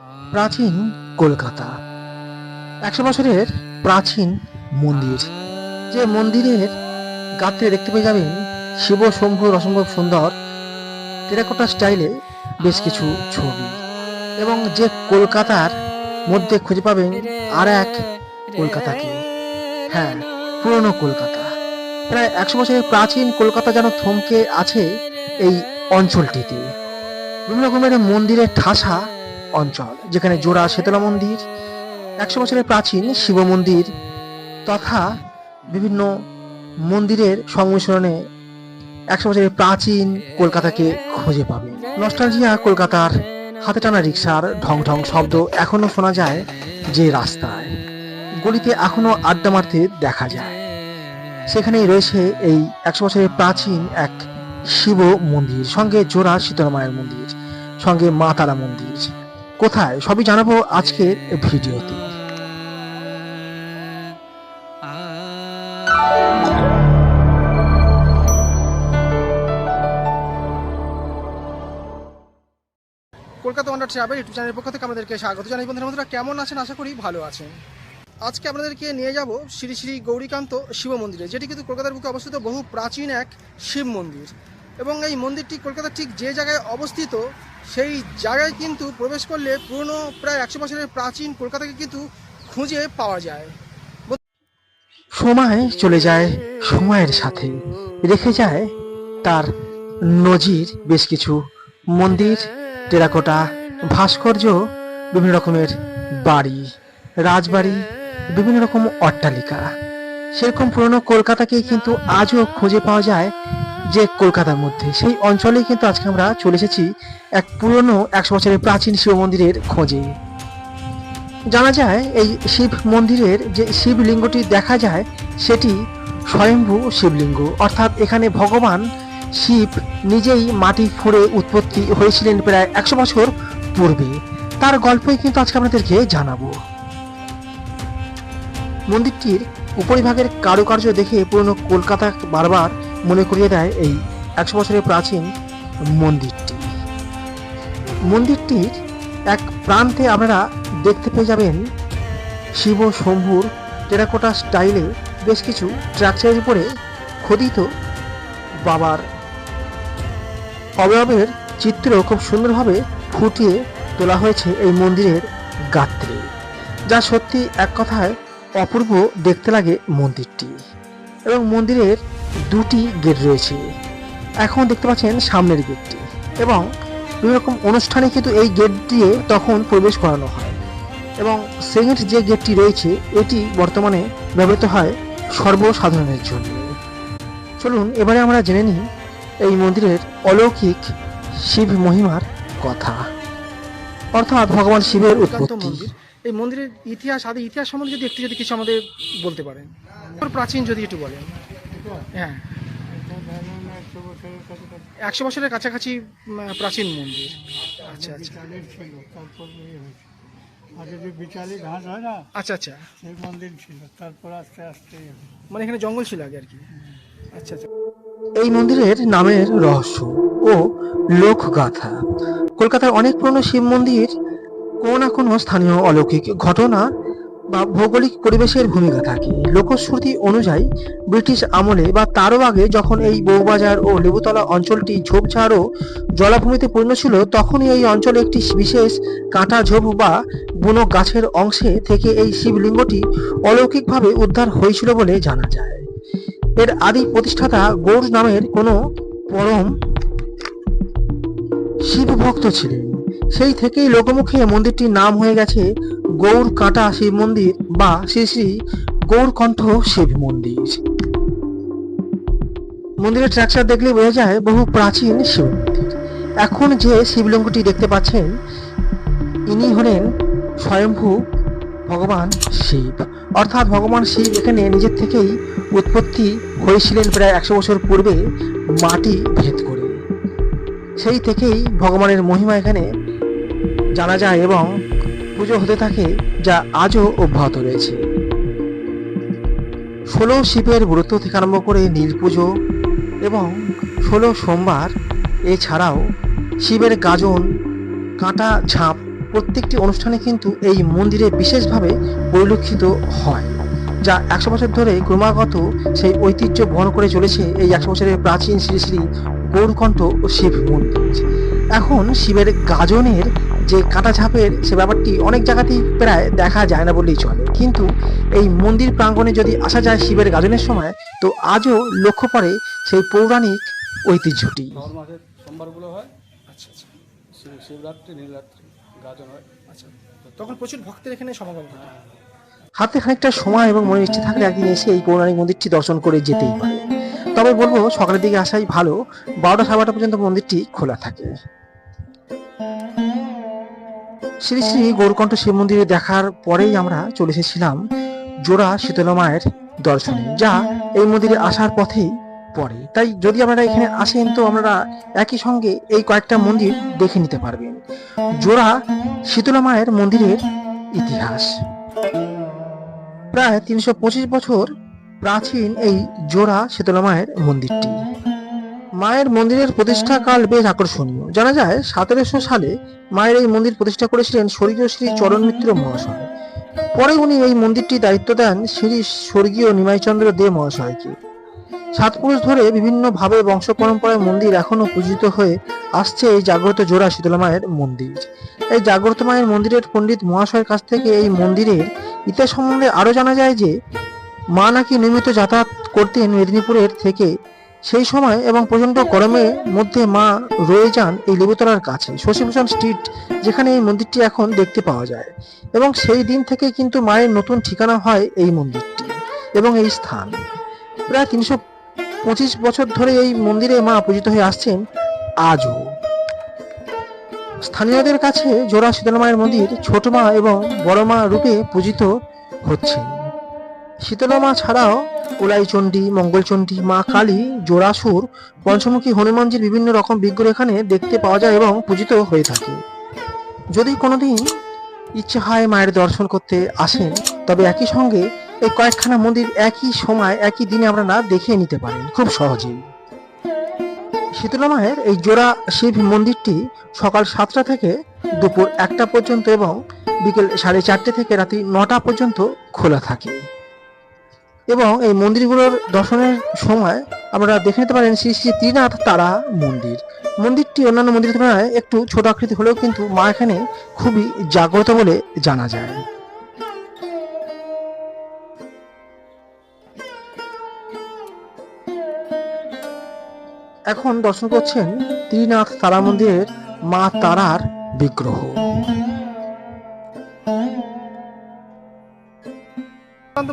প্রাচীন কলকাতা 100 বছরের প্রাচীন মন্দির। যে মন্দিরের গাত্রে দেখতে পেয়ে যাবেন শিব শম্ভুর অসম্ভব সুন্দর টেরাকোটা স্টাইলে বেশ কিছু ছবি, এবং যে কলকাতার মধ্যে খুঁজে পাবেন আর এক কলকাতাকে। হ্যাঁ, পুরনো কলকাতা। প্রায় 100 বছরের প্রাচীন কলকাতা যেন থমকে আছে এই অঞ্চলটিতে। বিভিন্ন রকমের মন্দিরের ঠাসা অঞ্চল, যেখানে জোড়া শীতলা মন্দির, 100 বছরের প্রাচীন শিব মন্দির তথা বিভিন্ন মন্দিরের সংমিশ্রণে 100 বছরের প্রাচীন কলকাতাকে খুঁজে পাবে। নস্টালজিয়া কলকাতার হাতে টানা রিক্সার ঢং ঢং শব্দ এখনো শোনা যায়। যে রাস্তায় গলিতে এখনো আড্ডা মারতে দেখা যায়, সেখানেই রয়েছে এই 100 বছরের প্রাচীন এক শিব মন্দির, সঙ্গে জোড়া শীতলা মায়ের মন্দির, সঙ্গে মা তারা মন্দির। কোথায় সবই জানাবো আজকের ভিডিওতে। কলকাতা ওয়ান্ডার ট্রাভেল ইউটিউব চ্যানেলের পক্ষ থেকে আমাদেরকে স্বাগত জানাই। বন্ধুরা কেমন আছেন? আশা করি ভালো আছেন। আজকে আপনাদেরকে নিয়ে যাব শ্রী শ্রী গৌরীকান্ত শিব মন্দিরে, যেটি কিন্তু কলকাতার বুকে অবস্থিত বহু প্রাচীন এক শিব মন্দির। এবং এই মন্দিরটি কলকাতার ঠিক যে জায়গায় অবস্থিত, সেই জায়গায় কিন্তু প্রবেশ করলে পুরনো প্রায় 100 বছরের প্রাচীন কলকাতাকে কিন্তু খুঁজে পাওয়া যায়। সময় চলে যায়, সময়ের সাথে রেখে যায় তার নজির বেশ কিছু মন্দির, টেরাকোটা ভাস্কর্য, বিভিন্ন রকমের বাড়ি, রাজবাড়ি, বিভিন্ন রকম অট্টালিকা। সেরকম পুরনো কলকাতাকেই কিন্তু আজও খুঁজে পাওয়া যায় যে কলকাতার মধ্যে। সেই অঞ্চলেই কিন্তু আজকে আমরা চলে এসেছি এক পুরনো 100 বছরের প্রাচীন শিব মন্দিরের খোঁজে। জানা যায় এই শিব মন্দিরের যে শিবলিঙ্গটি দেখা যায়, সেটি স্বয়ম্ভু শিবলিঙ্গ, অর্থাৎ এখানে ভগবান শিব নিজেই মাটি ফুঁড়ে উৎপত্তি হয়েছিলেন প্রায় 100 বছর পূর্বে। তার গল্পই কিন্তু আজকে আপনাদেরকে জানাবো। মন্দিরটির উপরিভাগের কারুকার্য দেখে পুরনো কলকাতা বারবার মনে করিয়ে দেয় এই 100 বছরের প্রাচীন মন্দিরটি। মন্দিরটির এক প্রান্তে আপনারা দেখতে পেয়ে যাবেন শিব শম্ভুর টেরাকোটা স্টাইলে বেশ কিছু স্ট্রাকচারের উপরে খোদিত বাবার অবয়বের চিত্র খুব সুন্দরভাবে ফুটিয়ে তোলা হয়েছে এই মন্দিরের গাত্রে, যা সত্যি এক কথায় অপূর্ব দেখতে লাগে মন্দিরটি। এবং মন্দিরের দুটি গেট রয়েছে। এখন দেখতে পাচ্ছেন সামনের গেটটি, এবং বিভিন্ন রকম অনুষ্ঠানে কিন্তু এই গেট দিয়ে তখন প্রবেশ করানো হয়। এবং সেকেন্ড যে গেটটি রয়েছে, এটি বর্তমানে ব্যবহৃত হয় সর্বসাধারণের জন্য। চলুন এবারে আমরা জেনে নিই এই মন্দিরের অলৌকিক শিব মহিমার কথা, অর্থাৎ ভগবান শিবের উৎপত্তি। এই মন্দিরের ইতিহাস, আদি ইতিহাস সম্বন্ধে যদি কিছু আমাদের বলতে পারেন, প্রাচীন যদি একটু বলেন। হ্যাঁ, 100 বছরের কাছাকাছি প্রাচীন মন্দির। আচ্ছা আচ্ছা, আগে যে বিচালি ঘাস হয় না, আচ্ছা আচ্ছা, সেই মন্দির ছিল। তারপর আস্তে আস্তে মানে এখানে জঙ্গল ছিল আগে আর কি। আচ্ছা আচ্ছা। এই মন্দিরের নামের রহস্য ও লোকগাথা। কলকাতার অনেক পুরনো শিব মন্দির কোনো না কোনো স্থানীয় অলৌকিক ঘটনা বা ভৌগোলিক পরিবেশের ভূমিকা থাকে। লোকশ্রুতি অনুযায়ী ব্রিটিশ আমলে বা তারও আগে যখন এই বউবাজার ও লেবুতলা অঞ্চলটি ঝোপঝাড় ও জলাভূমিতে পূর্ণ ছিল, তখনই এই অঞ্চলে একটি বিশেষ কাঁটা ঝোপ বা বুনো গাছের অংশে থেকে এই শিবলিঙ্গটি অলৌকিকভাবে উদ্ধার হয়েছিল বলে জানা যায়। এর আদি প্রতিষ্ঠাতা গৌর নামের কোনো পরম শিব ভক্ত ছিলেন। সেই থেকেই লোকমুখে মন্দিরটির নাম হয়ে গেছে গৌর কাঁটা শিব মন্দির বা শ্রী শ্রী গৌরকণ্ঠ শিব মন্দির। মন্দিরের স্ট্রাকচার দেখলে বোঝা যায় বহু প্রাচীন শিব মন্দির। এখন যে শিবলিঙ্গটি দেখতে পাচ্ছেন, ইনি হলেন স্বয়ম্ভু ভগবান শিব, অর্থাৎ ভগবান শিব এখানে নিজের থেকেই উৎপত্তি হয়েছিলেন প্রায় 100 বছর পূর্বে মাটি ভেদ করে। সেই থেকেই ভগবানের মহিমা এখানে জানা যায় এবং পুজো হতে থাকে, যা আজও অব্যাহত রয়েছে। 16 শিবের ব্রত থেকে আরম্ভ করে নীল পুজো এবং 16 সোমবার, এছাড়াও শিবের গাজন, কাঁটা ঝাঁপ প্রত্যেকটি অনুষ্ঠানে কিন্তু এই মন্দিরে বিশেষভাবে পরিলক্ষিত হয়, যা 100 বছর ধরে ক্রমাগত সেই ঐতিহ্য বহন করে চলেছে এই 100 বছরের প্রাচীন শ্রী শ্রী গৌরকণ্ঠ শিব মন্দির। এখন শিবের গাজনের যে কাঁটা ঝাঁপের সে ব্যাপারটি অনেক জায়গাতেই প্রায় দেখা যায় না বললেই চলে, কিন্তু এই মন্দির প্রাঙ্গণে যদি আসা যায় শিবের গাজনের সময়, তো আজও লক্ষ্য পড়ে সেই পৌরাণিক ঐতিহ্যটি। শ্রাবণ মাসের সোমবারগুলো হয়, আচ্ছা আচ্ছা শিবরাত্রি নীলরাত্রি গাজন হয়। আচ্ছা, তখন প্রচুর ভক্তের এখানে সমাগম হয়। হাতে খানিকটা সময় এবং মনে ইচ্ছে থাকলে একদিন এসে এই পৌরাণিক মন্দিরটি দর্শন করে যেতেই পারে। তবে বলবো সকালের দিকে আসাই ভালো, 12টা সাড়ে 12টা পর্যন্ত মন্দিরটি খোলা থাকে। শ্রী শ্রী গৌরকণ্ঠ শিব মন্দিরে দেখার পরেই আমরা চলে এসেছিলাম জোড়া শীতলা মায়ের দর্শনে, যা এই মন্দিরে আসার পথেই পড়ে। তাই যদি আপনারা এখানে আসেন তো আপনারা একই সঙ্গে এই কয়েকটা মন্দির দেখে নিতে পারবেন। জোড়া শীতলা মায়ের মন্দিরের ইতিহাস প্রায় 325 বছর প্রাচীন এই জোড়া শীতলা মায়ের মন্দিরটি। মায়ের মন্দিরের প্রতিষ্ঠাকাল বেশ আকর্ষণীয়। জানা যায় 1700 সালে মায়ের এই মন্দির প্রতিষ্ঠা করেছিলেন স্বর্গীয় শ্রী চরণ মিত্র মহাশয়। পরে উনি এই মন্দিরটি দায়িত্ব দেন শ্রী স্বর্গীয় নিমাইচন্দ্র দে মহাশয়কে। 7 পুরুষ ধরে বিভিন্নভাবে বংশ পরম্পরায় মন্দির এখনো পূজিত হয়ে আসছে এই জাগ্রত জোড়া শীতলা মায়ের মন্দির। এই জাগ্রত মায়ের মন্দিরের পণ্ডিত মহাশয়ের কাছ থেকে এই মন্দিরের ইতিহাস সম্বন্ধে আরো জানা যায় যে মা নাকি নিয়মিত যাতায়াত করতেন মেদিনীপুরের থেকে সেই সময়, এবং প্রচন্ড গরমের মধ্যে মা রয়ে যান এই লেবুতলার কাছে শশীভূষণ স্ট্রিট, যেখানে এই মন্দিরটি এখন দেখতে পাওয়া যায়। এবং সেই দিন থেকে কিন্তু মায়ের নতুন ঠিকানা হয় এই মন্দিরটি এবং এই স্থান। প্রায় 325 বছর ধরে এই মন্দিরে মা পূজিত হয়ে আসছেন আজও। স্থানীয়দের কাছে জোড়া শীতলা মায়ের মন্দির ছোট মা এবং বড় মা রূপে পূজিত হচ্ছে। শীতলা মা ছাড়াও উলাইচণ্ডী, মঙ্গলচণ্ডী, মা কালী, জোড়াসুর, পঞ্চমুখী হনুমানজির বিভিন্ন রকম বিগ্রহ এখানে দেখতে পাওয়া যায় এবং পূজিত হয়ে থাকে। যদি কোনোদিন ইচ্ছে হয় মায়ের দর্শন করতে আসেন, তবে একই সঙ্গে এই কয়েকখানা মন্দির একই সময় একই দিনে আপনারা দেখে নিতে পারেন খুব সহজেই। শীতলা মায়ের এই জোড়া শিব মন্দিরটি সকাল 7টা থেকে দুপুর 1টা পর্যন্ত এবং বিকেল 4:30 থেকে রাত্রি 9টা পর্যন্ত খোলা থাকে। এবং এই মন্দিরগুলোর দর্শনের সময় আপনারা দেখে নিতে পারেন শ্রী শ্রী ত্রিনাথ তারা মন্দির। মন্দিরটি অন্যান্য মন্দিরের তুলনায় একটু ছোট আকৃতি হলেও কিন্তু মা এখানে খুবই জাগ্রত বলে জানা যায়। এখন দর্শন করছেন ত্রিনাথ তারা মন্দিরের মা তারার বিগ্রহ।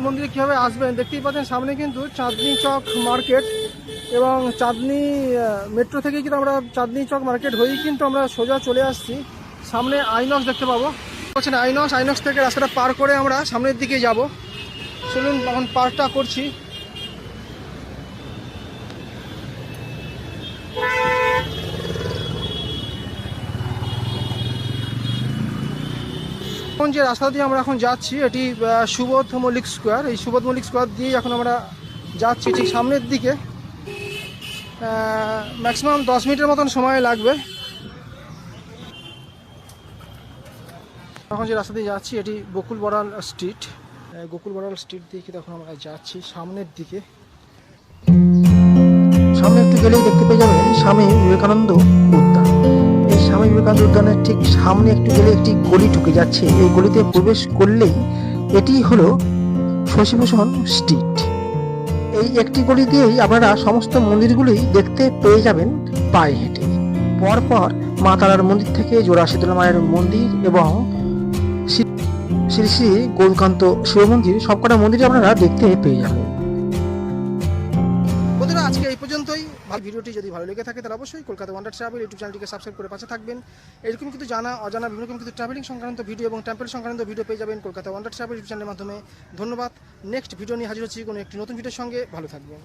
মন্দিরে কিভাবে আসবেন দেখতেই পাচ্ছেন, সামনে কিন্তু চাঁদনি চক মার্কেট, এবং চাঁদনি মেট্রো থেকে কিন্তু আমরা চাঁদনি চক মার্কেট হয়েই কিন্তু আমরা সোজা চলে আসছি। সামনে আইনক্স দেখতে পাবো, বলছেন আইনক্স থেকে রাস্তাটা পার করে আমরা সামনের দিকে যাব। চলুন এখন পারটা করছি। এখন যে রাস্তা দিয়ে আমরা এখন যাচ্ছি এটি সুবোধ মল্লিক স্কোয়ার। এই সুবোধ মল্লিক স্কোয়ার দিয়েই এখন আমরা যাচ্ছি ঠিক সামনের দিকে। ম্যাক্সিমাম 10 মিনিটের মতন সময় লাগবে। এখন যে রাস্তা দিয়ে যাচ্ছি এটি গোকুল বড়াল স্ট্রিট। গোকুল বড়াল স্ট্রিট দিয়ে কিন্তু এখন আমরা যাচ্ছি সামনের দিকে। সামনে একটু গেলেই দেখতে পেয়ে যাবেন স্বামী বিবেকানন্দ উদ্যান। এই স্বামী বিবেকানন্দ উদ্যানের ঠিক সামনে একটু গেলে একটি গলি ঢুকে যাচ্ছে। এই গলিতে প্রবেশ করলেই এটি হলো শশীভূষণ স্ট্রিট। এই একটি গলি দিয়েই আপনারা সমস্ত মন্দিরগুলি দেখতে পেয়ে যাবেন পায়ে হেঁটে। পরপর মা তারার মন্দির থেকে জোড়া শীতলা মায়ের মন্দির এবং শ্রী শ্রী গৌরকান্ত শিব মন্দির, সবকটা মন্দিরে আপনারা দেখতে পেয়ে যাবেন। বন্ধুরা আজকে এই পর্যন্তই। ভিডিওটি যদি ভালো লেগে থাকে তাহলে অবশ্যই কলকাতা ওয়ান্ডার ট্রাভেল ইউটিউব চ্যানেলটিকে সাবস্ক্রাইব করে পাশে থাকবেন। এরকম কিন্তু জানা অজানা বিভিন্ন রকম কিন্তু ট্রাভেলিং সংক্রান্ত ভিডিও এবং টেম্পল সংক্রান্ত ভিডিও পেয়ে যাবেন কলকাতা ওয়ান্ডার ট্রাভেল ইউটিউব চ্যানেলের মাধ্যমে। ধন্যবাদ। নেক্সট ভিডিও নিয়ে হাজির হচ্ছি কোনো একটি নতুন ভিডিওর সঙ্গে। ভালো থাকবেন।